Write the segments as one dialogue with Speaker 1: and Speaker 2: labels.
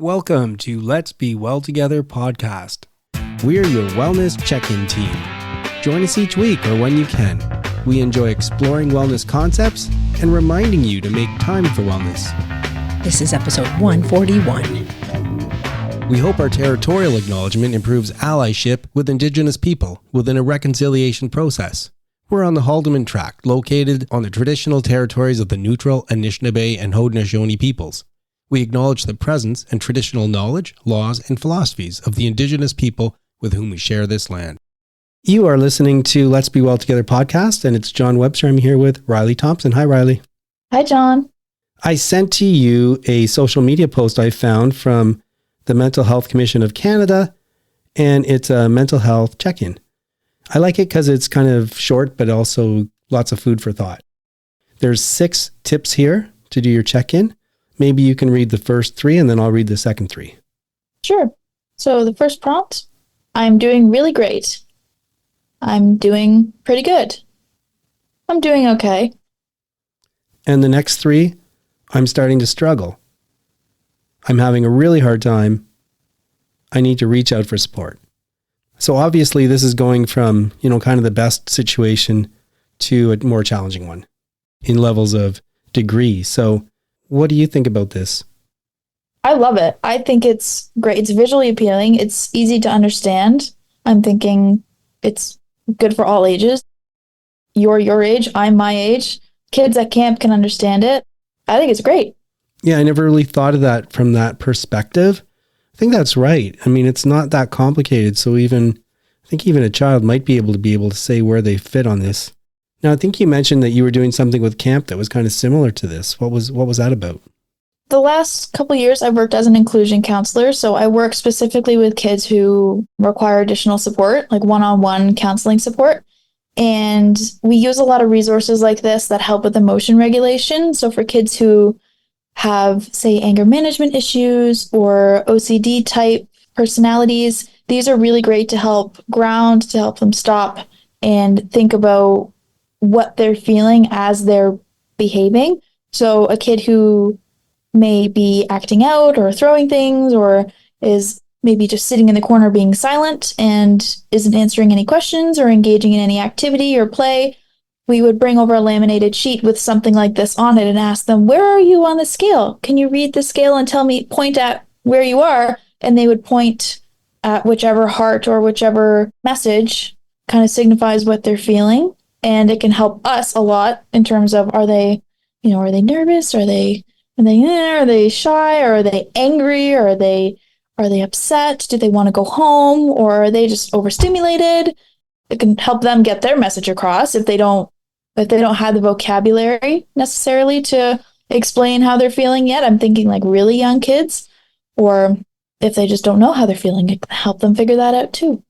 Speaker 1: Welcome to Let's Be Well Together podcast. We're your wellness check-in team. Join us each week or when you can. We enjoy exploring wellness concepts and reminding you to make time for wellness.
Speaker 2: This is episode 141.
Speaker 1: We hope our territorial acknowledgement improves allyship with Indigenous people within a reconciliation process. We're on the Haldeman Tract, located on the traditional territories of the Neutral, Anishinaabe, and Haudenosaunee peoples. We acknowledge the presence and traditional knowledge, laws, and philosophies of the Indigenous people with whom we share this land. You are listening to Let's Be Well Together podcast, and it's John Webster. I'm here with Riley Thompson. Hi, Riley.
Speaker 3: Hi, John.
Speaker 1: I sent to you a social media post I found from the Mental Health Commission of Canada, and it's a mental health check-in. I like it because it's kind of short, but also lots of food for thought. There's 6 tips here to do your check-in. Maybe you can read the first 3 and then I'll read the second 3.
Speaker 3: Sure. So the first prompt, I'm doing really great. I'm doing pretty good. I'm doing okay.
Speaker 1: And the next 3, I'm starting to struggle. I'm having a really hard time. I need to reach out for support. So obviously this is going from, kind of the best situation to a more challenging one in levels of degree. So what do you think about this?
Speaker 3: I love it. I think it's great. It's visually appealing. It's easy to understand. I'm thinking it's good for all ages. You're your age. I'm my age. Kids at camp can understand it. I think it's great.
Speaker 1: Yeah, I never really thought of that from that perspective. I think that's right. I mean, it's not that complicated. So I think even a child might be able to say where they fit on this. Now, I think you mentioned that you were doing something with camp that was kind of similar to this. What was that about?
Speaker 3: The last couple of years, I've worked as an inclusion counselor. So I work specifically with kids who require additional support, like one-on-one counseling support. And we use a lot of resources like this that help with emotion regulation. So for kids who have, say, anger management issues or OCD type personalities, these are really great to help ground, to help them stop and think about what they're feeling as they're behaving. So a kid who may be acting out or throwing things or is maybe just sitting in the corner being silent and isn't answering any questions or engaging in any activity or play, we would bring over a laminated sheet with something like this on it and ask them, where are you on the scale? Can you read the scale and point at where you are? And they would point at whichever heart or whichever message kind of signifies what they're feeling. And it can help us a lot in terms of, are they nervous? Are they shy? Or are they angry? Or are they upset? Do they want to go home? Or are they just overstimulated? It can help them get their message across if they don't have the vocabulary necessarily to explain how they're feeling yet. I'm thinking like really young kids, or if they just don't know how they're feeling, it can help them figure that out too.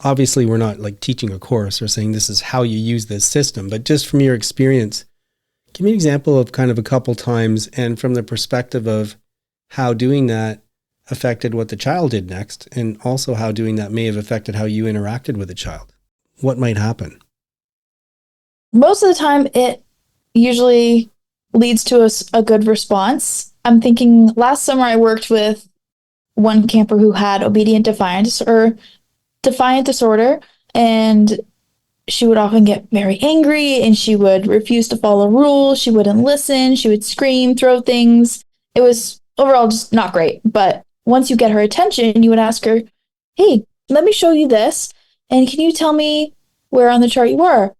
Speaker 1: Obviously, we're not like teaching a course or saying this is how you use this system, but just from your experience, give me an example of kind of a couple times and from the perspective of how doing that affected what the child did next, and also how doing that may have affected how you interacted with the child. What might happen?
Speaker 3: Most of the time, it usually leads to a good response. I'm thinking last summer I worked with one camper who had obedient defiant disorder, and she would often get very angry and she would refuse to follow rules. She wouldn't listen. She would scream, throw things. It was overall just not great. But once you get her attention, you would ask her, hey, let me show you this. And can you tell me where on the chart you are?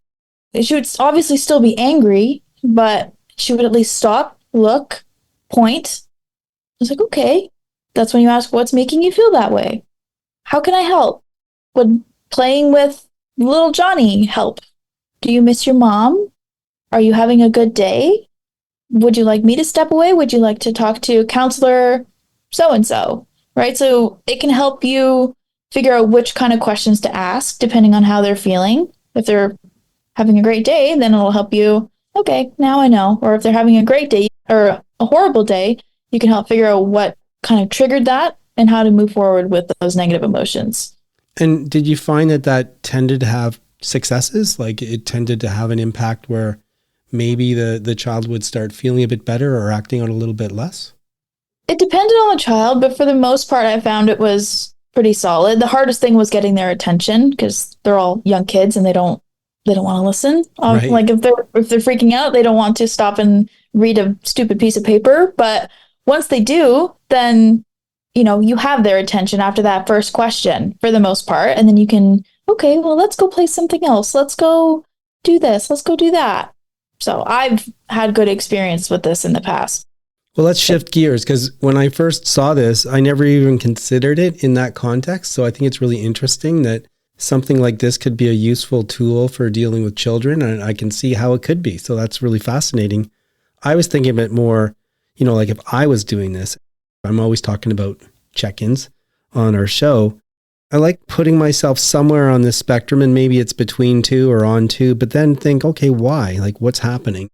Speaker 3: She would obviously still be angry, but she would at least stop, look, point. I was like, okay. That's when you ask, what's making you feel that way? How can I help? Would playing with little Johnny help? Do you miss your mom? Are you having a good day? Would you like me to step away? Would you like to talk to counselor so-and-so? Right? So it can help you figure out which kind of questions to ask depending on how they're feeling. If they're having a great day, then it'll help you, okay, now I know. Or if they're having a great day or a horrible day, you can help figure out what kind of triggered that and how to move forward with those negative emotions.
Speaker 1: And did you find that tended to have successes? Like it tended to have an impact where maybe the child would start feeling a bit better or acting out a little bit less?
Speaker 3: It depended on the child, but for the most part, I found it was pretty solid. The hardest thing was getting their attention because they're all young kids and they don't want to listen.
Speaker 1: Right.
Speaker 3: Like if they're freaking out, they don't want to stop and read a stupid piece of paper. But once they do, then you have their attention after that first question for the most part, and then you can, okay, well, let's go play something else. Let's go do this. Let's go do that. So I've had good experience with this in the past.
Speaker 1: Well, let's shift gears, because when I first saw this, I never even considered it in that context. So I think it's really interesting that something like this could be a useful tool for dealing with children, and I can see how it could be. So that's really fascinating. I was thinking of it more, like if I was doing this, I'm always talking about check-ins on our show. I like putting myself somewhere on this spectrum, and maybe it's between two or on two, but then think, okay, why? Like, what's happening?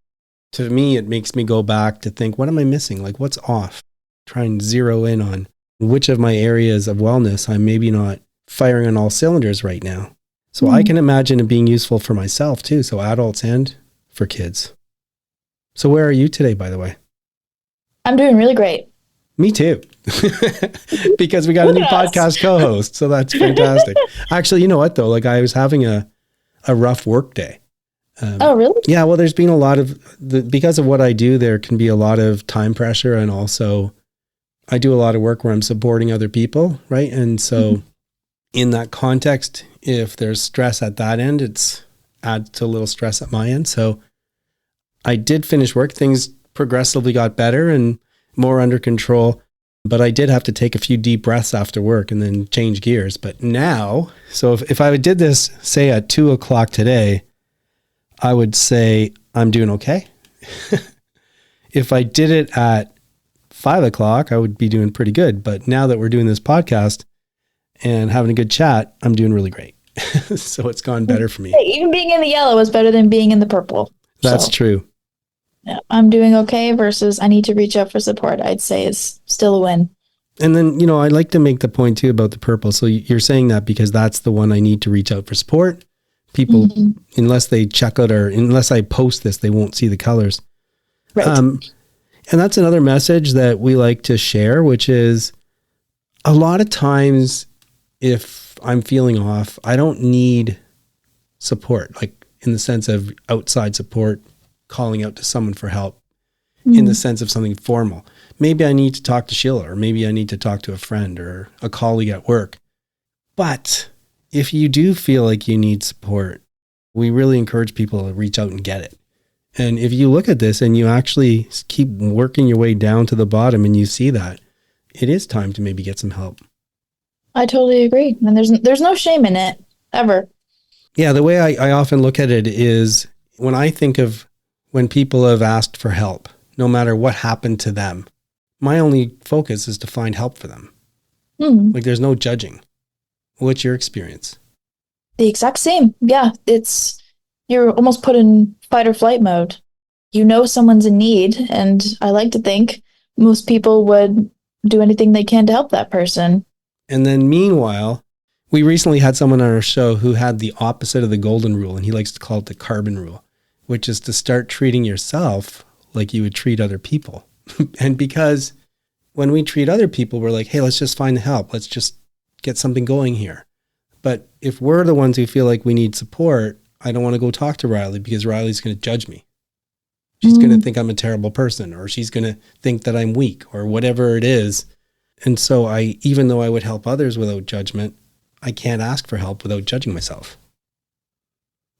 Speaker 1: To me, it makes me go back to think, what am I missing? Like, what's off? Try and zero in on which of my areas of wellness I'm maybe not firing on all cylinders right now. So I can imagine it being useful for myself too. So adults and for kids. So where are you today, by the way?
Speaker 3: I'm doing really great.
Speaker 1: Me too. Because we got a new podcast co-host. So that's fantastic. Actually, you know what though? Like I was having a rough work day.
Speaker 3: Oh, really?
Speaker 1: Yeah. Well, there's been a lot of, because of what I do, there can be a lot of time pressure. And also I do a lot of work where I'm supporting other people. Right. And so in that context, if there's stress at that end, it's adds to a little stress at my end. So I did finish work. Things progressively got better and more under control, but I did have to take a few deep breaths after work and then change gears. But now, so if I did this, say at 2:00 today, I would say I'm doing okay. If I did it at 5:00, I would be doing pretty good. But now that we're doing this podcast and having a good chat, I'm doing really great. So it's gone better for me.
Speaker 3: Hey, even being in the yellow is better than being in the purple.
Speaker 1: That's true.
Speaker 3: Yeah, I'm doing okay versus I need to reach out for support, I'd say is still a win.
Speaker 1: And then, I like to make the point too about the purple. So you're saying that because that's the one I need to reach out for support. People, unless they check out unless I post this, they won't see the colors.
Speaker 3: Right.
Speaker 1: And that's another message that we like to share, which is a lot of times if I'm feeling off, I don't need support, like in the sense of outside support, calling out to someone for help in the sense of something formal. Maybe I need to talk to Sheila, or maybe I need to talk to a friend or a colleague at work. But if you do feel like you need support, we really encourage people to reach out and get it. And if you look at this and you actually keep working your way down to the bottom and you see that, it is time to maybe get some help.
Speaker 3: I totally agree. And there's no shame in it, ever.
Speaker 1: Yeah, the way I often look at it is when I think of when people have asked for help, no matter what happened to them, my only focus is to find help for them. Like there's no judging. What's your experience?
Speaker 3: The exact same. Yeah, you're almost put in fight or flight mode. Someone's in need, and I like to think most people would do anything they can to help that person.
Speaker 1: And then meanwhile, we recently had someone on our show who had the opposite of the golden rule, and he likes to call it the carbon rule, which is to start treating yourself like you would treat other people. And because when we treat other people, we're like, hey, let's just find the help. Let's just get something going here. But if we're the ones who feel like we need support, I don't want to go talk to Riley because Riley's going to judge me. She's going to think I'm a terrible person, or she's going to think that I'm weak, or whatever it is. And so even though I would help others without judgment, I can't ask for help without judging myself.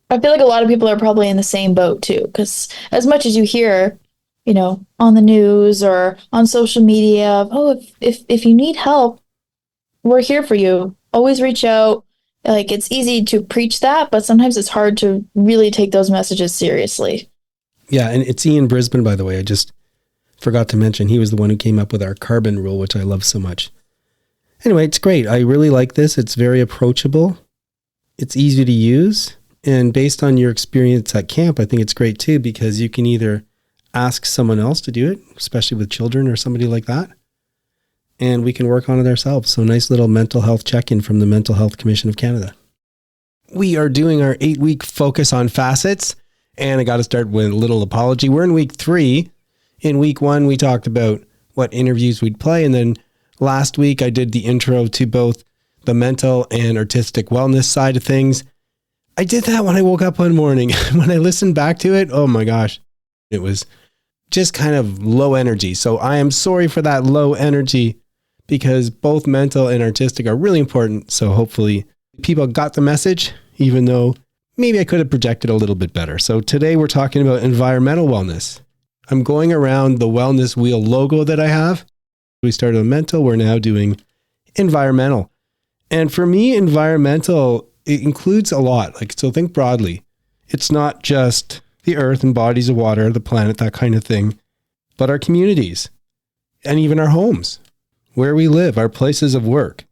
Speaker 3: I feel like a lot of people are probably in the same boat too, because as much as you hear, on the news or on social media of, oh, if you need help, we're here for you. Always reach out. Like it's easy to preach that, but sometimes it's hard to really take those messages seriously.
Speaker 1: Yeah. And it's Ian Brisbane, by the way. I just forgot to mention, he was the one who came up with our carbon rule, which I love so much. Anyway, it's great. I really like this. It's very approachable. It's easy to use. And based on your experience at camp, I think it's great too, because you can either ask someone else to do it, especially with children or somebody like that, and we can work on it ourselves. So nice little mental health check-in from the Mental Health Commission of Canada. We are doing our 8-week focus on facets, and I got to start with a little apology. We're in week 3. In week 1, we talked about what interviews we'd play. And then last week I did the intro to both the mental and artistic wellness side of things. I did that when I woke up one morning. When I listened back to it, oh my gosh, it was just kind of low energy. So I am sorry for that low energy, because both mental and artistic are really important. So hopefully people got the message, even though maybe I could have projected a little bit better. So today we're talking about environmental wellness. I'm going around the wellness wheel logo that I have. We started with mental, we're now doing environmental. And for me, environmental, it includes a lot. So think broadly. It's not just the earth and bodies of water, the planet, that kind of thing, but our communities and even our homes, where we live, our places of work.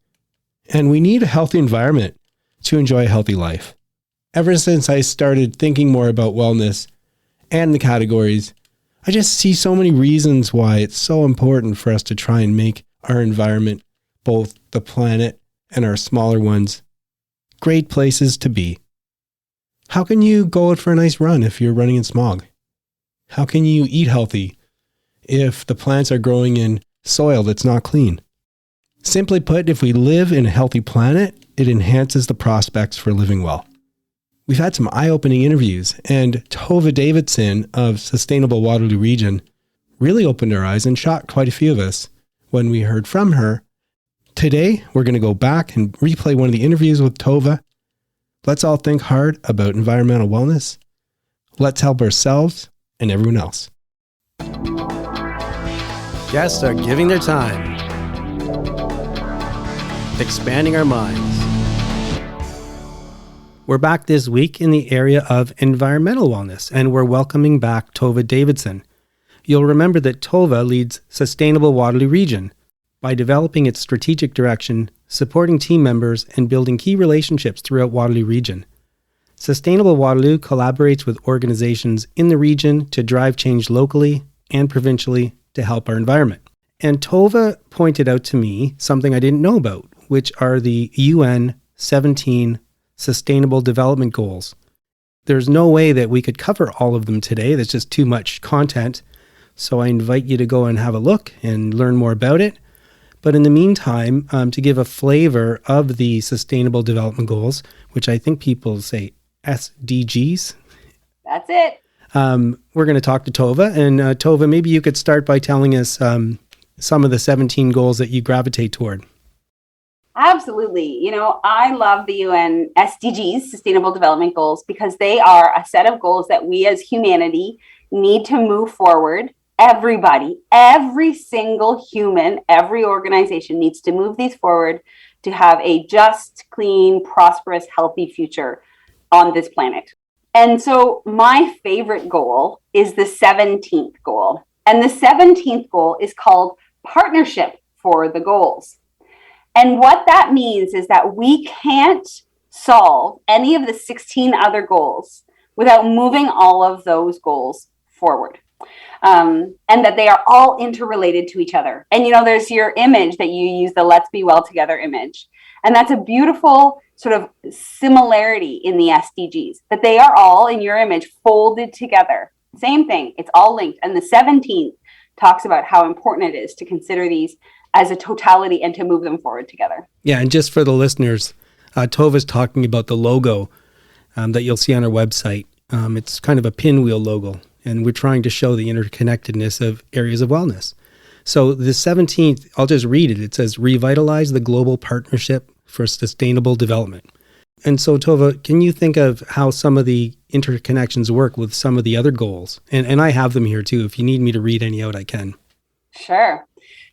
Speaker 1: And we need a healthy environment to enjoy a healthy life. Ever since I started thinking more about wellness and the categories, I just see so many reasons why it's so important for us to try and make our environment, both the planet and our smaller ones, great places to be. How can you go out for a nice run if you're running in smog? How can you eat healthy if the plants are growing in soil that's not clean? Simply put, if we live in a healthy planet, it enhances the prospects for living well. We've had some eye-opening interviews, and Tova Davidson of Sustainable Waterloo Region really opened our eyes and shocked quite a few of us when we heard from her. Today, we're going to go back and replay one of the interviews with Tova. Let's all think hard about environmental wellness. Let's help ourselves and everyone else. Guests are giving their time, expanding our minds. We're back this week in the area of environmental wellness, and we're welcoming back Tova Davidson. You'll remember that Tova leads Sustainable Waterloo Region by developing its strategic direction, supporting team members, and building key relationships throughout Waterloo Region. Sustainable Waterloo collaborates with organizations in the region to drive change locally and provincially to help our environment. And Tova pointed out to me something I didn't know about, which are the UN 17 Sustainable Development Goals. There's no way that we could cover all of them today. That's just too much content. So I invite you to go and have a look and learn more about it. But in the meantime, to give a flavor of the Sustainable Development Goals, which I think people say SDGs.
Speaker 2: That's it.
Speaker 1: We're going to talk to Tova. And Tova, maybe you could start by telling us some of the 17 goals that you gravitate toward.
Speaker 2: Absolutely. I love the UN SDGs, Sustainable Development Goals, because they are a set of goals that we as humanity need to move forward. Everybody, every single human, every organization needs to move these forward to have a just, clean, prosperous, healthy future on this planet. And so my favorite goal is the 17th goal. And the 17th goal is called Partnership for the Goals. And what that means is that we can't solve any of the 16 other goals without moving all of those goals forward. And that they are all interrelated to each other. And, there's your image that you use, the Let's Be Well Together image. And that's a beautiful sort of similarity in the SDGs, that they are all in your image folded together. Same thing. It's all linked. And the 17th talks about how important it is to consider these as a totality and to move them forward together.
Speaker 1: Yeah, and just for the listeners, Tova's talking about the logo that you'll see on our website. It's kind of a pinwheel logo, and we're trying to show the interconnectedness of areas of wellness. So the 17th, I'll just read it. It says, revitalize the global partnership for sustainable development. And so, Tova, can you think of how some of the interconnections work with some of the other goals? And I have them here too. If you need me to read any out, I can.
Speaker 2: Sure.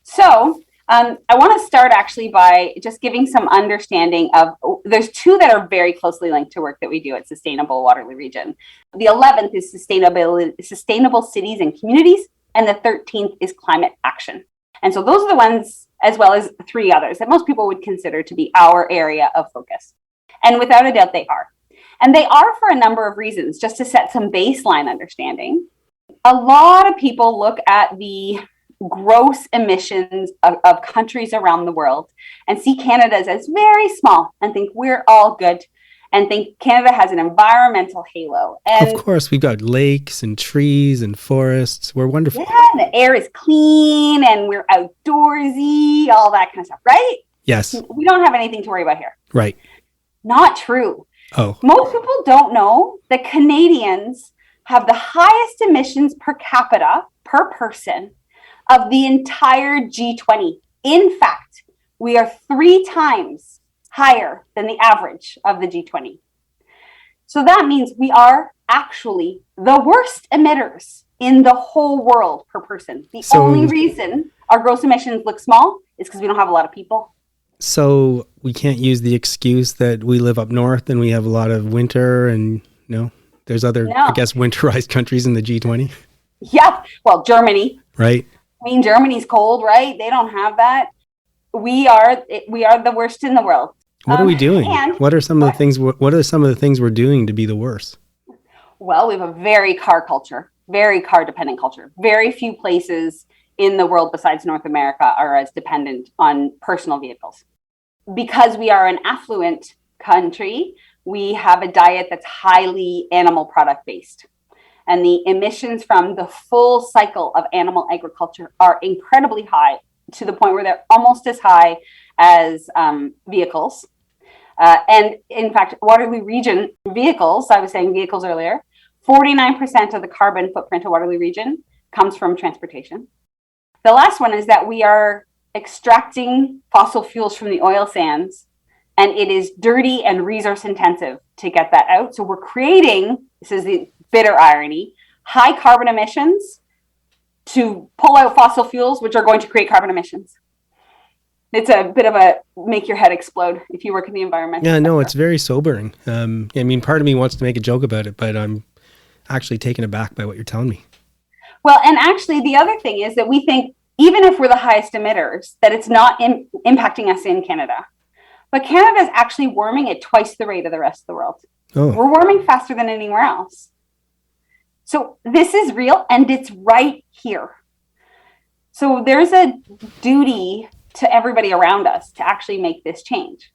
Speaker 2: So I want to start actually by just giving some understanding of, there's two that are very closely linked to work that we do at Sustainable Waterloo Region. The 11th is sustainable cities and communities, and the 13th is climate action. And so those are the ones, as well as three others that most people would consider to be our area of focus. And without a doubt, they are. And they are for a number of reasons, just to set some baseline understanding. A lot of people look at the gross emissions of countries around the world and see Canada's as very small and think we're all good and think Canada has an environmental halo. And
Speaker 1: of course, we've got lakes and trees and forests. We're wonderful.
Speaker 2: yeah, and the air is clean and we're outdoorsy, all that kind of stuff, right?
Speaker 1: Yes.
Speaker 2: We don't have anything to worry about here.
Speaker 1: Right.
Speaker 2: Not true.
Speaker 1: Oh.
Speaker 2: Most people don't know that Canadians have the highest emissions per capita, per person, of the entire G20. In fact, we are 3 times higher than the average of the G20. So that means we are actually the worst emitters in the whole world per person. The only reason our gross emissions look small is because we don't have a lot of people.
Speaker 1: So we can't use the excuse that we live up north and we have a lot of winter and there's other, I guess, winterized countries in the G20.
Speaker 2: Yeah. Well, Germany.
Speaker 1: Right.
Speaker 2: I mean, Germany's cold, right? They don't have that. We are the worst in the world.
Speaker 1: What are we doing? What are some of the things we're doing to be the worst?
Speaker 2: Well, we have a very car culture, very car dependent culture. Very few places in the world besides North America are as dependent on personal vehicles. Because we are an affluent country, we have a diet that's highly animal product based. And the emissions from the full cycle of animal agriculture are incredibly high, to the point where they're almost as high as vehicles. And in fact, Waterloo Region vehicles, I was saying vehicles earlier, 49% of the carbon footprint of Waterloo Region comes from transportation. The last one is that we are extracting fossil fuels from the oil sands, and it is dirty and resource intensive to get that out. So we're creating, this is the bitter irony, high carbon emissions to pull out fossil fuels, which are going to create carbon emissions. It's a bit of a make your head explode if you work in the environment.
Speaker 1: Yeah, no, it's very sobering. I mean, part of me wants to make a joke about it, but I'm actually taken aback by what you're telling me.
Speaker 2: Well, and actually the other thing is that we think, even if we're the highest emitters, that it's not impacting us in Canada. But Canada is actually warming at twice the rate of the rest of the world.
Speaker 1: Oh.
Speaker 2: We're warming faster than anywhere else. So this is real, and it's right here. So there's a duty to everybody around us to actually make this change.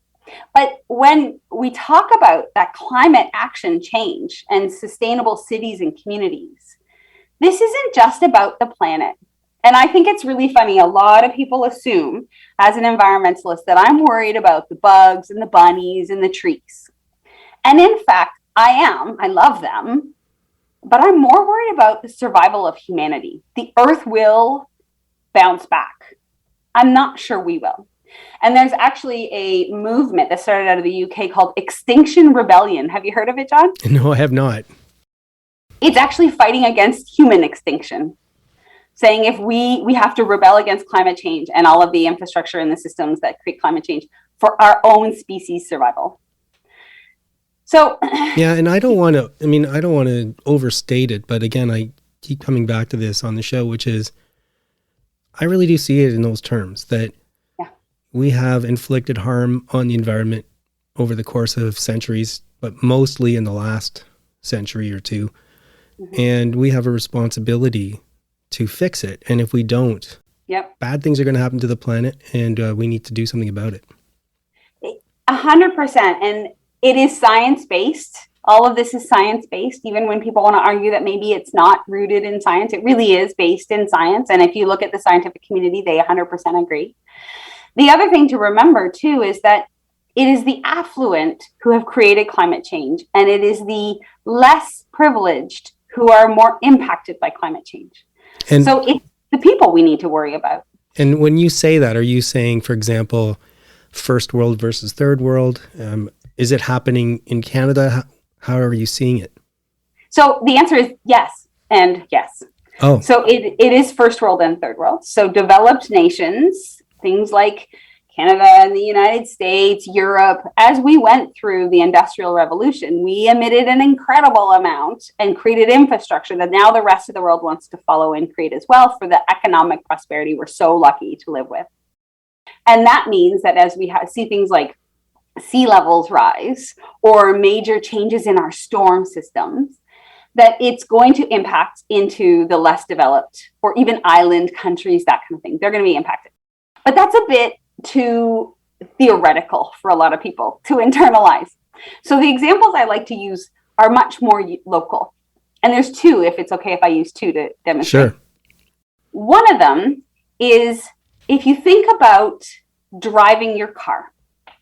Speaker 2: But when we talk about that climate action change and sustainable cities and communities, this isn't just about the planet. And I think it's really funny. A lot of people assume, as an environmentalist, that I'm worried about the bugs and the bunnies and the trees. And in fact, I am. I love them. But I'm more worried about the survival of humanity. The earth will bounce back. I'm not sure we will. And there's actually a movement that started out of the UK called Extinction Rebellion. Have you heard of it, John?
Speaker 1: No, I have not.
Speaker 2: It's actually fighting against human extinction, saying if we have to rebel against climate change and all of the infrastructure and the systems that create climate change for our own species survival. So
Speaker 1: yeah, and I don't want to overstate it, but again, I keep coming back to this on the show, which is I really do see it in those terms that we have inflicted harm on the environment over the course of centuries, but mostly in the last century or two. Mm-hmm. And we have a responsibility to fix it. And if we don't, bad things are going to happen to the planet, and we need to do something about it.
Speaker 2: 100%. And it is science-based. All of this is science-based, even when people want to argue that maybe it's not rooted in science. It really is based in science. And if you look at the scientific community, they 100% agree. The other thing to remember, too, is that it is the affluent who have created climate change, and it is the less privileged who are more impacted by climate change. And so it's the people we need to worry about.
Speaker 1: And when you say that, are you saying, for example, first world versus third world? Is it happening in Canada? How are you seeing it?
Speaker 2: So the answer is yes and yes.
Speaker 1: Oh.
Speaker 2: So it is first world and third world. So developed nations, things like Canada and the United States, Europe, as we went through the Industrial Revolution, we emitted an incredible amount and created infrastructure that now the rest of the world wants to follow and create as well for the economic prosperity we're so lucky to live with. And that means that as we see things like sea levels rise or major changes in our storm systems, that it's going to impact into the less developed or even island countries, that kind of thing. They're going to be impacted. But that's a bit too theoretical for a lot of people to internalize. So the examples I like to use are much more local. And there's two, if it's okay if I use two to demonstrate.
Speaker 1: Sure.
Speaker 2: One of them is if you think about driving your car.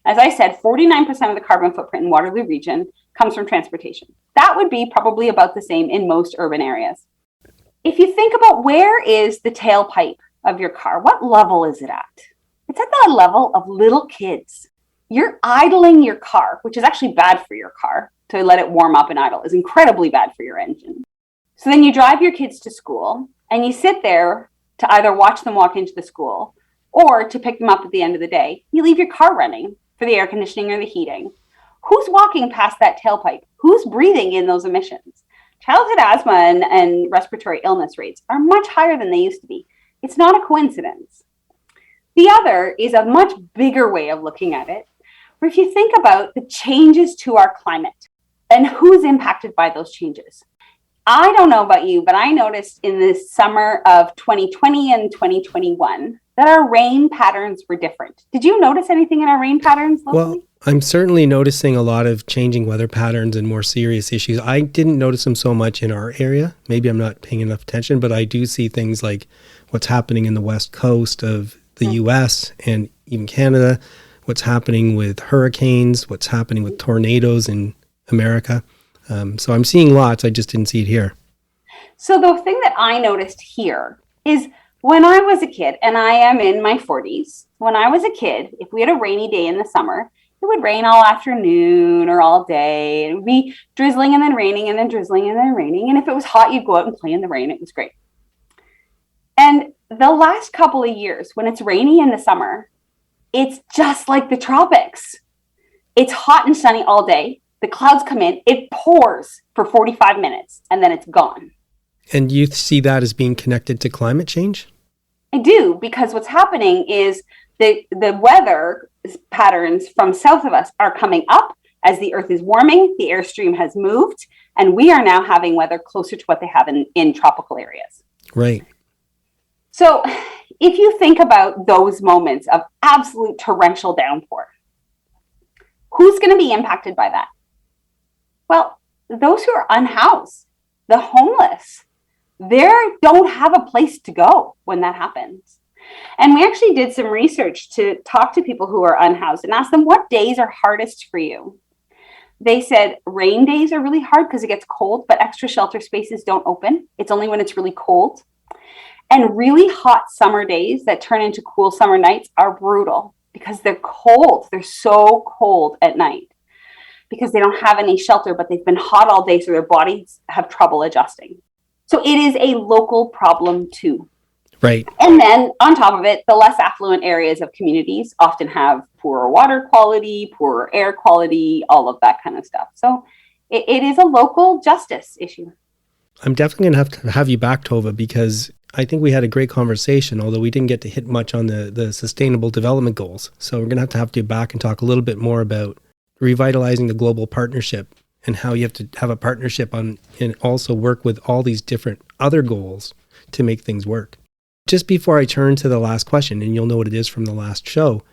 Speaker 2: As I said, 49% of the carbon footprint in Waterloo region comes from transportation. That would be probably about the same in most urban areas. If you think about where is the tailpipe of your car, what level is it at? It's at the level of little kids. You're idling your car, which is actually bad for your car. To let it warm up and idle is incredibly bad for your engine. So then you drive your kids to school and you sit there to either watch them walk into the school or to pick them up at the end of the day. You leave your car running for the air conditioning or the heating. Who's walking past that tailpipe? Who's breathing in those emissions? Childhood asthma and respiratory illness rates are much higher than they used to be. It's not a coincidence. The other is a much bigger way of looking at it, where if you think about the changes to our climate and who's impacted by those changes. I don't know about you, but I noticed in the summer of 2020 and 2021 that our rain patterns were different. Did you notice anything in our rain patterns locally?
Speaker 1: Well, I'm certainly noticing a lot of changing weather patterns and more serious issues. I didn't notice them so much in our area. Maybe I'm not paying enough attention, but I do see things like what's happening in the west coast of the US and even Canada, what's happening with hurricanes, what's happening with tornadoes in America. So I'm seeing lots. I just didn't see it here.
Speaker 2: So the thing that I noticed here is when I was a kid, and I am in my 40s, when I was a kid, if we had a rainy day in the summer, it would rain all afternoon or all day. It would be drizzling and then raining and then drizzling and then raining. And if it was hot, you'd go out and play in the rain. It was great. And the last couple of years, when it's rainy in the summer, it's just like the tropics. It's hot and sunny all day. The clouds come in, it pours for 45 minutes, and then it's gone.
Speaker 1: And you see that as being connected to climate change?
Speaker 2: I do, because what's happening is the weather patterns from south of us are coming up as the earth is warming, the airstream has moved, and we are now having weather closer to what they have in tropical areas.
Speaker 1: Right.
Speaker 2: So if you think about those moments of absolute torrential downpour, who's going to be impacted by that? Well, those who are unhoused, the homeless, they don't have a place to go when that happens. And we actually did some research to talk to people who are unhoused and ask them what days are hardest for you. They said rain days are really hard because it gets cold, but extra shelter spaces don't open. It's only when it's really cold. And really hot summer days that turn into cool summer nights are brutal because they're cold. They're so cold at night, because they don't have any shelter, but they've been hot all day, so their bodies have trouble adjusting. So it is a local problem too.
Speaker 1: Right.
Speaker 2: And then on top of it, the less affluent areas of communities often have poorer water quality, poorer air quality, all of that kind of stuff. So it is a local justice issue.
Speaker 1: I'm definitely going to have you back, Tova, because I think we had a great conversation, although we didn't get to hit much on the sustainable development goals. So we're going to have you back and talk a little bit more about revitalizing the global partnership and how you have to have a partnership on and also work with all these different other goals to make things work. Just before I turn to the last question, and you'll know what it is from the last show,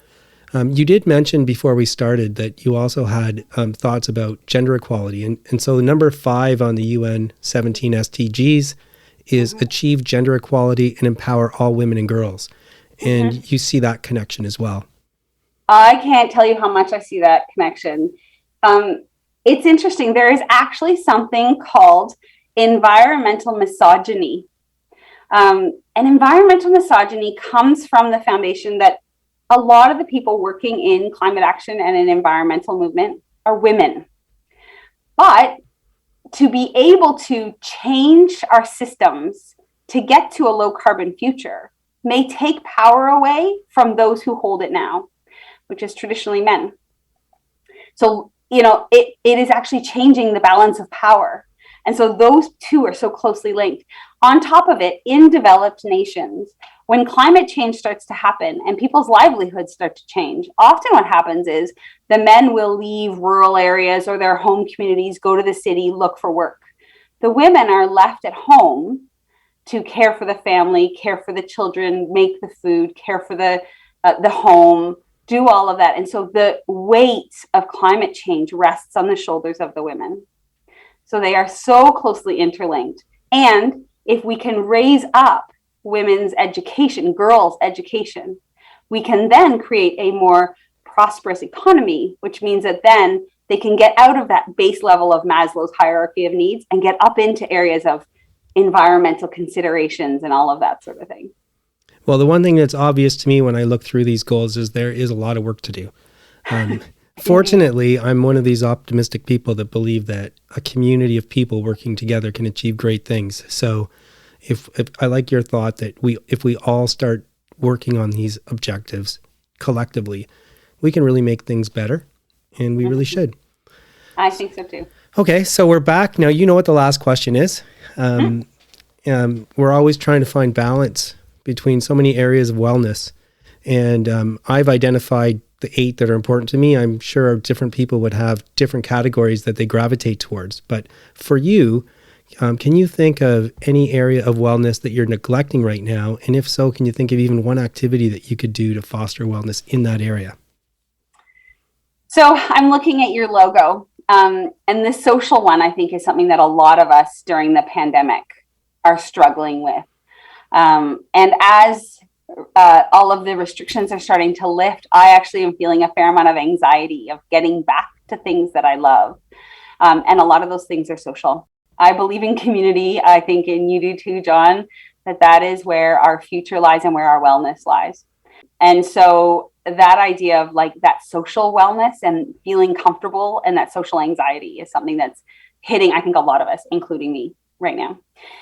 Speaker 1: you did mention before we started that you also had thoughts about gender equality. And so number 5 on the UN 17 SDGs is achieve gender equality and empower all women and girls. And you see that connection as well.
Speaker 2: I can't tell you how much I see that connection. It's interesting. There is actually something called environmental misogyny. And environmental misogyny comes from the foundation that a lot of the people working in climate action and in environmental movement are women. But to be able to change our systems to get to a low carbon future may take power away from those who hold it now, which is traditionally men. So, it is actually changing the balance of power. And so those two are so closely linked. On top of it, in developed nations, when climate change starts to happen and people's livelihoods start to change, often what happens is the men will leave rural areas or their home communities, go to the city, look for work. The women are left at home to care for the family, care for the children, make the food, care for the home, do all of that. And so the weight of climate change rests on the shoulders of the women. So they are so closely interlinked. And if we can raise up women's education, girls' education, we can then create a more prosperous economy, which means that then they can get out of that base level of Maslow's hierarchy of needs and get up into areas of environmental considerations and all of that sort of thing.
Speaker 1: Well, the one thing that's obvious to me when I look through these goals is there is a lot of work to do. Fortunately, I'm one of these optimistic people that believe that a community of people working together can achieve great things. So if I like your thought that if we all start working on these objectives collectively, we can really make things better, and we really should.
Speaker 2: I think so too.
Speaker 1: Okay, so we're back. Now, you know what the last question is. We're always trying to find balance between so many areas of wellness. And I've identified the 8 that are important to me. I'm sure different people would have different categories that they gravitate towards. But for you, can you think of any area of wellness that you're neglecting right now? And if so, can you think of even one activity that you could do to foster wellness in that area?
Speaker 2: So I'm looking at your logo. And the social one, I think, is something that a lot of us during the pandemic are struggling with. And as all of the restrictions are starting to lift, I actually am feeling a fair amount of anxiety of getting back to things that I love. And a lot of those things are social. I believe in community. I think, and you do too, John, that is where our future lies and where our wellness lies. And so that idea of like that social wellness and feeling comfortable and that social anxiety is something that's hitting, I think, a lot of us, including me right now.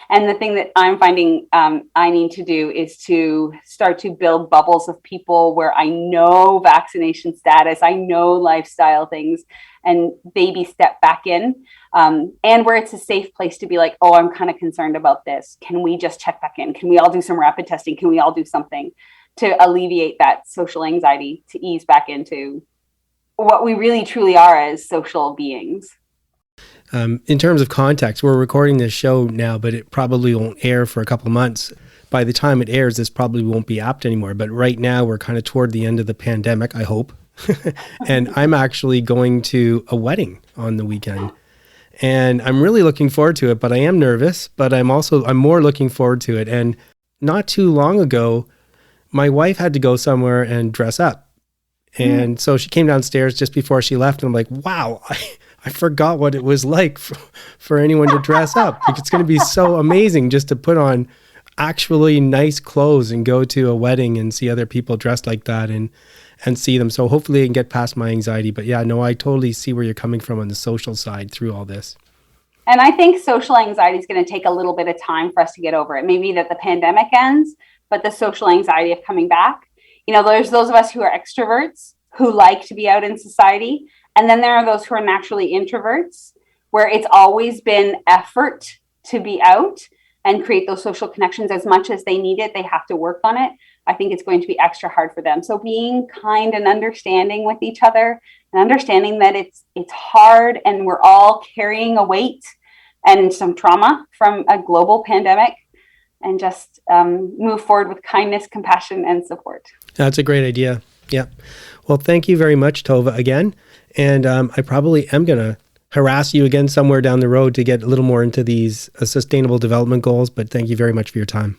Speaker 2: And the thing that I'm finding I need to do is to start to build bubbles of people where I know vaccination status, I know lifestyle things, and baby step back in, and where it's a safe place to be like, oh, I'm kind of concerned about this. Can we just check back in? Can we all do some rapid testing? Can we all do something to alleviate that social anxiety, to ease back into what we really truly are as social beings?
Speaker 1: In terms of context, we're recording this show now, but it probably won't air for a couple of months. By the time it airs, this probably won't be apt anymore. But right now, we're kind of toward the end of the pandemic, I hope. And I'm actually going to a wedding on the weekend. And I'm really looking forward to it, but I am nervous, but I'm more looking forward to it. And not too long ago, my wife had to go somewhere and dress up. And so she came downstairs just before she left, and I'm like, wow, I forgot what it was like for anyone to dress up. Like, it's going to be so amazing just to put on actually nice clothes and go to a wedding and see other people dressed like that and see them. So hopefully I can get past my anxiety. But yeah, no, I totally see where you're coming from on the social side through all this.
Speaker 2: And I think social anxiety is going to take a little bit of time for us to get over it. Maybe that the pandemic ends, but the social anxiety of coming back. You know, there's those of us who are extroverts who like to be out in society. And then there are those who are naturally introverts, where it's always been effort to be out and create those social connections. As much as they need it, they have to work on it. I think it's going to be extra hard for them. So being kind and understanding with each other, and understanding that it's hard and we're all carrying a weight and some trauma from a global pandemic, and just move forward with kindness, compassion, and support. That's
Speaker 1: a great idea. Yeah. Well, thank you very much, Tova, again. And I probably am going to harass you again somewhere down the road to get a little more into these sustainable development goals. But thank you very much for your time.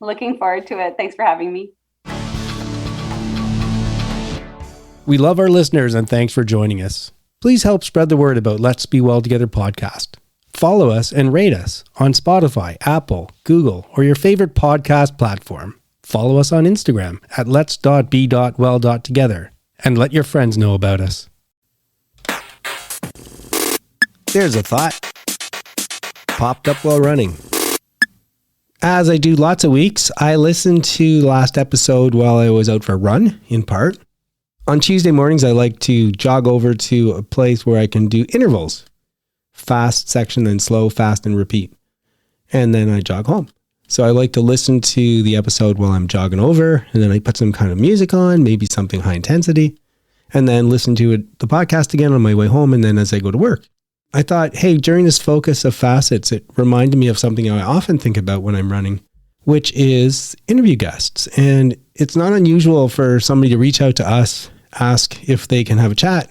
Speaker 2: Looking forward to it. Thanks for having me.
Speaker 1: We love our listeners, and thanks for joining us. Please help spread the word about Let's Be Well Together podcast. Follow us and rate us on Spotify, Apple, Google, or your favorite podcast platform. Follow us on Instagram at lets.be.well.together, and let your friends know about us. There's a thought. Popped up while running. As I do lots of weeks, I listened to the last episode while I was out for a run, in part. On Tuesday mornings, I like to jog over to a place where I can do intervals. Fast section, then slow, fast, and repeat. And then I jog home. So I like to listen to the episode while I'm jogging over, and then I put some kind of music on, maybe something high intensity, and then listen to the podcast again on my way home, and then as I go to work. I thought, hey, during this focus of Facets, it reminded me of something I often think about when I'm running, which is interview guests. And it's not unusual for somebody to reach out to us ask if they can have a chat.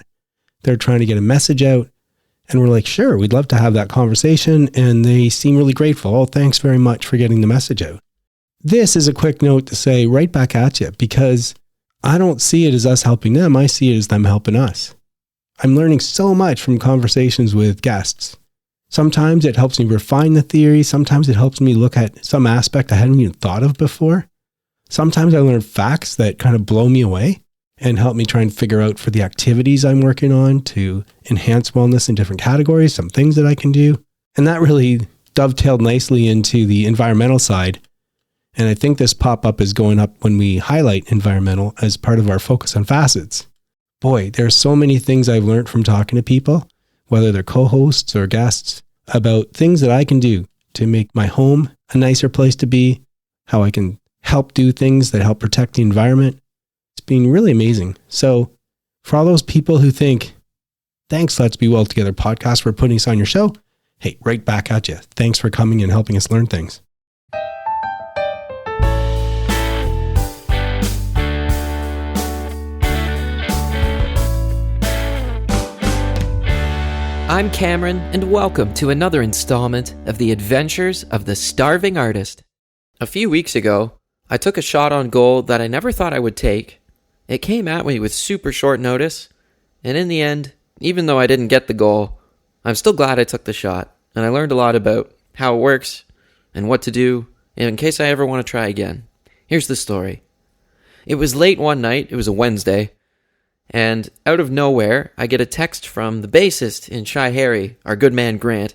Speaker 1: They're trying to get a message out. And we're like, sure, we'd love to have that conversation. And they seem really grateful. Oh, thanks very much for getting the message out. This is a quick note to say right back at you, because I don't see it as us helping them. I see it as them helping us. I'm learning so much from conversations with guests. Sometimes it helps me refine the theory. Sometimes it helps me look at some aspect I hadn't even thought of before. Sometimes I learn facts that kind of blow me away and help me try and figure out for the activities I'm working on to enhance wellness in different categories, some things that I can do. And that really dovetailed nicely into the environmental side. And I think this pop-up is going up when we highlight environmental as part of our focus on facets. Boy, there's so many things I've learned from talking to people, whether they're co-hosts or guests, about things that I can do to make my home a nicer place to be, how I can help do things that help protect the environment. It's been really amazing. So for all those people who think, thanks, Let's Be Well Together podcast for putting us on your show, hey, right back at you. Thanks for coming and helping us learn things.
Speaker 4: I'm Cameron, and welcome to another installment of the Adventures of the Starving Artist. A few weeks ago, I took a shot on goal that I never thought I would take. It came at me with super short notice, and in the end, even though I didn't get the goal, I'm still glad I took the shot, and I learned a lot about how it works and what to do in case I ever want to try again. Here's the story. It was late one night, it was a Wednesday, and out of nowhere, I get a text from the bassist in Shy Harry, our good man Grant.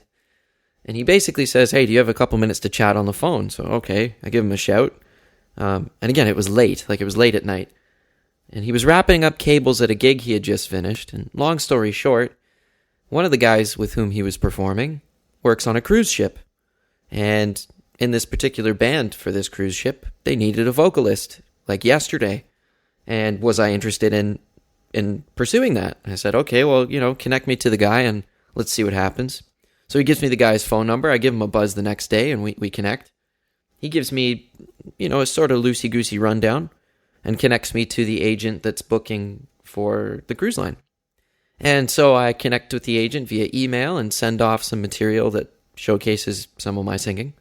Speaker 4: And he basically says, hey, do you have a couple minutes to chat on the phone? So, okay, I give him a shout. And again, it was late at night. And he was wrapping up cables at a gig he had just finished. And long story short, one of the guys with whom he was performing works on a cruise ship. And in this particular band for this cruise ship, they needed a vocalist, like yesterday. And was I interested in pursuing that? I said, okay, well, connect me to the guy and let's see what happens. So he gives me the guy's phone number. I give him a buzz the next day and we connect. He gives me, a sort of loosey-goosey rundown and connects me to the agent that's booking for the cruise line. And so I connect with the agent via email and send off some material that showcases some of my singing.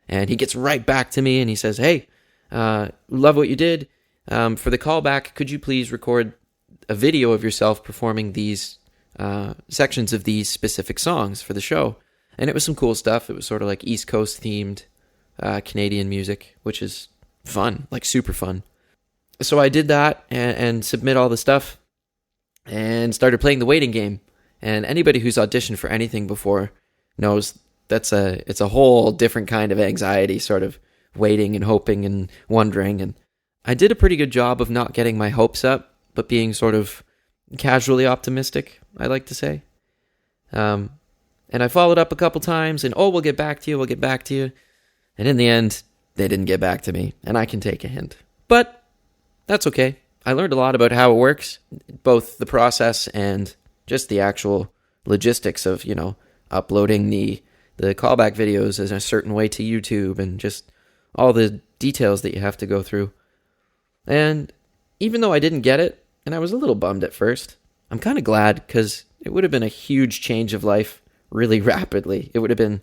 Speaker 4: And he gets right back to me and he says, hey, love what you did. For the callback, could you please record a video of yourself performing these sections of these specific songs for the show? And it was some cool stuff. It was sort of like East Coast themed Canadian music, which is fun, like super fun. So I did that and submit all the stuff and started playing the waiting game. And anybody who's auditioned for anything before knows it's a whole different kind of anxiety, sort of waiting and hoping and wondering. And I did a pretty good job of not getting my hopes up, but being sort of casually optimistic, I like to say. And I followed up a couple times and, we'll get back to you. And in the end, they didn't get back to me, and I can take a hint. But that's okay. I learned a lot about how it works, both the process and just the actual logistics of, uploading the callback videos in a certain way to YouTube and just all the details that you have to go through. And even though I didn't get it, and I was a little bummed at first, I'm kind of glad, because it would have been a huge change of life really rapidly. It would have been,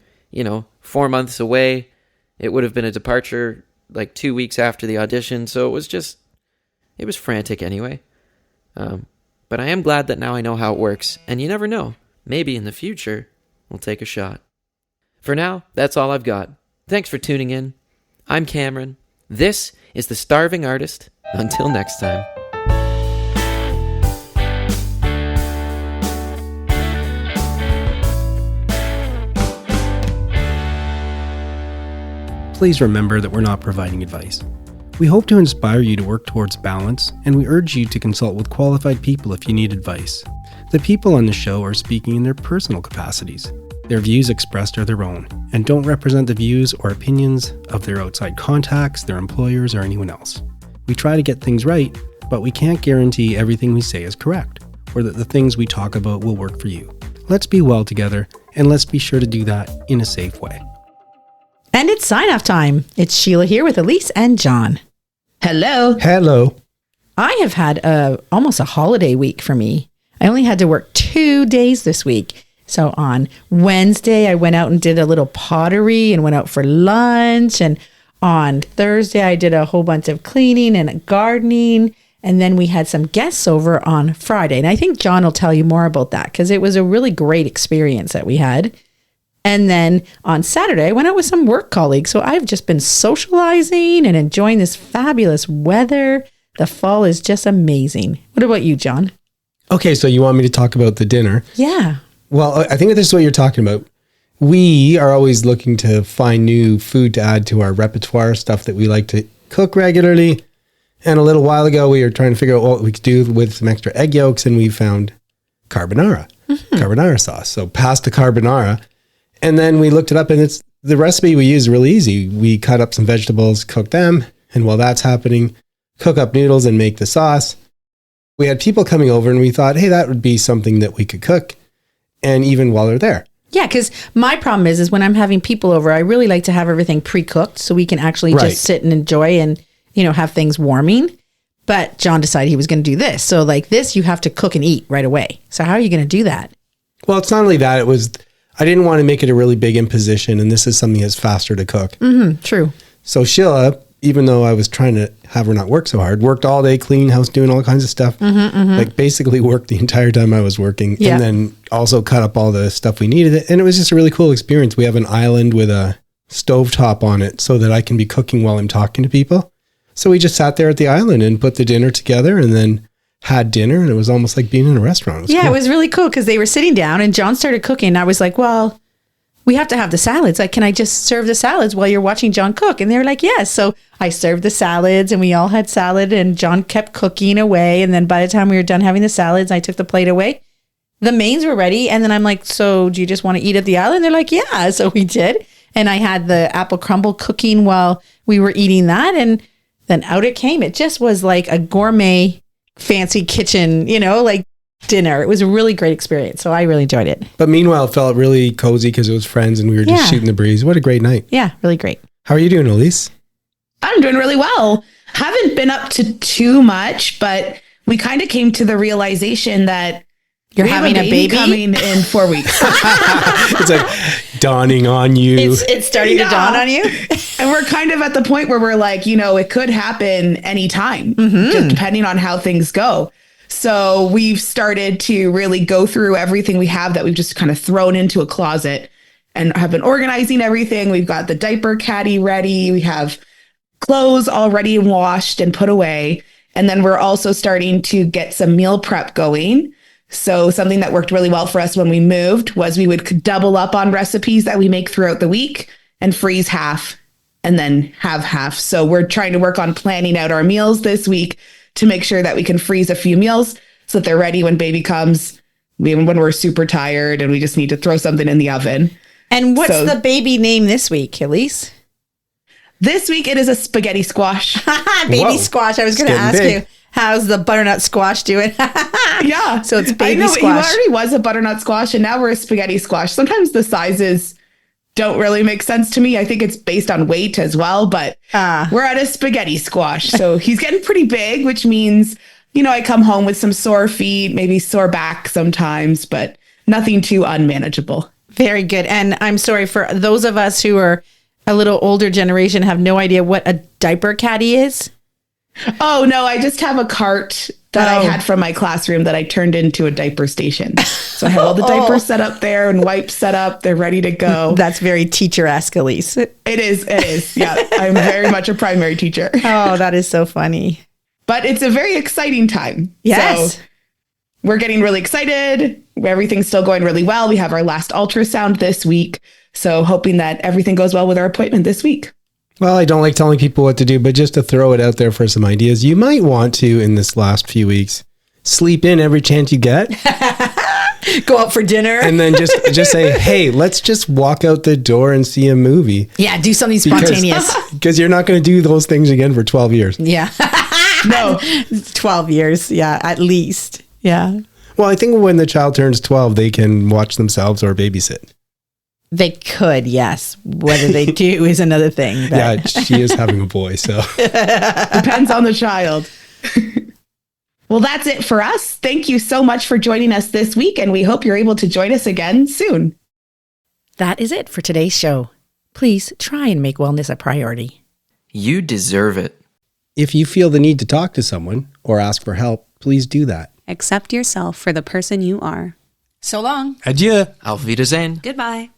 Speaker 4: 4 months away. It would have been a departure like 2 weeks after the audition. So it was frantic anyway. But I am glad that now I know how it works. And you never know. Maybe in the future, we'll take a shot. For now, that's all I've got. Thanks for tuning in. I'm Cameron. This is The Starving Artist. Until next time.
Speaker 1: Please remember that we're not providing advice. We hope to inspire you to work towards balance, and we urge you to consult with qualified people if you need advice. The people on the show are speaking in their personal capacities. Their views expressed are their own, and don't represent the views or opinions of their outside contacts, their employers, or anyone else. We try to get things right, but we can't guarantee everything we say is correct, or that the things we talk about will work for you. Let's be well together, and let's be sure to do that in a safe way.
Speaker 5: And it's sign-off time. It's Sheila here with Elise and John. Hello.
Speaker 1: Hello.
Speaker 5: I have had almost a holiday week for me. I only had to work 2 days this week. So on Wednesday, I went out and did a little pottery and went out for lunch. And on Thursday, I did a whole bunch of cleaning and gardening. And then we had some guests over on Friday. And I think John will tell you more about that because it was a really great experience that we had. And then on Saturday, I went out with some work colleagues. So I've just been socializing and enjoying this fabulous weather. The fall is just amazing. What about you, John?
Speaker 1: Okay, so you want me to talk about the dinner?
Speaker 5: Yeah.
Speaker 1: Well, I think this is what you're talking about. We are always looking to find new food to add to our repertoire, stuff that we like to cook regularly. And a little while ago, we were trying to figure out what we could do with some extra egg yolks, and we found carbonara, carbonara sauce. So pasta carbonara. And then we looked it up, and it's the recipe we use is really easy. We cut up some vegetables, cook them, and while that's happening, cook up noodles and make the sauce. We had people coming over, and we thought, hey, that would be something that we could cook, and even while they're there.
Speaker 5: Yeah, because my problem is when I'm having people over, I really like to have everything pre-cooked so we can actually just sit and enjoy and, have things warming. But John decided he was going to do this. So like this, you have to cook and eat right away. So how are you going to do that?
Speaker 1: Well, it's not only that. I didn't want to make it a really big imposition, and this is something that's faster to cook.
Speaker 5: True.
Speaker 1: So Sheila, even though I was trying to have her not work so hard, worked all day, cleaning house, doing all kinds of stuff. Like basically worked the entire time I was working.
Speaker 5: Yeah.
Speaker 1: And then also cut up all the stuff we needed. And it was just a really cool experience. We have an island with a stovetop on it so that I can be cooking while I'm talking to people. So we just sat there at the island and put the dinner together and then had dinner. And it was almost like being in a restaurant.
Speaker 5: It was really cool because they were sitting down and John started cooking. And I was like, well, we have to have the salads. Like, can I just serve the salads while you're watching John cook? And they were like, yes. So I served the salads and we all had salad and John kept cooking away. And then by the time we were done having the salads, I took the plate away. The mains were ready. And then I'm like, so do you just want to eat at the island? They're like, yeah. So we did. And I had the apple crumble cooking while we were eating that. And then out it came. It just was like a gourmet fancy kitchen, like dinner. It was a really great experience. So I really enjoyed it.
Speaker 1: But meanwhile, it felt really cozy because it was friends and we were just shooting the breeze. What a great night.
Speaker 5: Yeah, really great.
Speaker 1: How are you doing, Elise?
Speaker 6: I'm doing really well. Haven't been up to too much, but we kind of came to the realization that
Speaker 5: you're having a baby
Speaker 6: coming in 4 weeks.
Speaker 1: It's like dawning on you.
Speaker 5: It's starting to dawn on you.
Speaker 6: And we're kind of at the point where we're like, it could happen anytime, just depending on how things go. So we've started to really go through everything we have that we've just kind of thrown into a closet and have been organizing everything. We've got the diaper caddy ready. We have clothes already washed and put away. And then we're also starting to get some meal prep going. So something that worked really well for us when we moved was we would double up on recipes that we make throughout the week and freeze half and then have half. So we're trying to work on planning out our meals this week to make sure that we can freeze a few meals so that they're ready when baby comes, even when we're super tired and we just need to throw something in the oven.
Speaker 5: And what's the baby name this week, Elise?
Speaker 6: This week it is a spaghetti squash.
Speaker 5: Baby squash. I was going to ask you, how's the butternut squash doing?
Speaker 6: Yeah.
Speaker 5: So it's baby squash.
Speaker 6: He already was a butternut squash and now we're a spaghetti squash. Sometimes the sizes don't really make sense to me. I think it's based on weight as well, but we're at a spaghetti squash. So he's getting pretty big, which means, I come home with some sore feet, maybe sore back sometimes, but nothing too unmanageable.
Speaker 5: Very good. And I'm sorry for those of us who are a little older generation have no idea what a diaper caddy is.
Speaker 6: Oh, no, I just have a cart that I had from my classroom that I turned into a diaper station. So I have all the diapers set up there and wipes set up. They're ready to go.
Speaker 5: That's very teacher-esque, Elise.
Speaker 6: It is. Yeah, I'm very much a primary teacher.
Speaker 5: Oh, that is so funny.
Speaker 6: But it's a very exciting time.
Speaker 5: Yes.
Speaker 6: So we're getting really excited. Everything's still going really well. We have our last ultrasound this week. So hoping that everything goes well with our appointment this week.
Speaker 1: Well, I don't like telling people what to do, but just to throw it out there for some ideas, you might want to, in this last few weeks, sleep in every chance you get.
Speaker 5: Go out for dinner.
Speaker 1: And then just say, hey, let's just walk out the door and see a movie.
Speaker 5: Yeah, do something spontaneous.
Speaker 1: Because you're not going to do those things again for 12 years.
Speaker 5: Yeah.
Speaker 6: No.
Speaker 5: 12 years. Yeah, at least. Yeah.
Speaker 1: Well, I think when the child turns 12, they can watch themselves or babysit.
Speaker 5: They could, yes. Whether they do is another thing.
Speaker 1: Yeah, she is having a boy, so.
Speaker 6: Depends on the child. Well, that's it for us. Thank you so much for joining us this week, and we hope you're able to join us again soon.
Speaker 5: That is it for today's show. Please try and make wellness a priority.
Speaker 4: You deserve it.
Speaker 1: If you feel the need to talk to someone or ask for help, please do that.
Speaker 7: Accept yourself for the person you are.
Speaker 8: So long.
Speaker 1: Adieu.
Speaker 4: Auf Wiedersehen.
Speaker 8: Goodbye.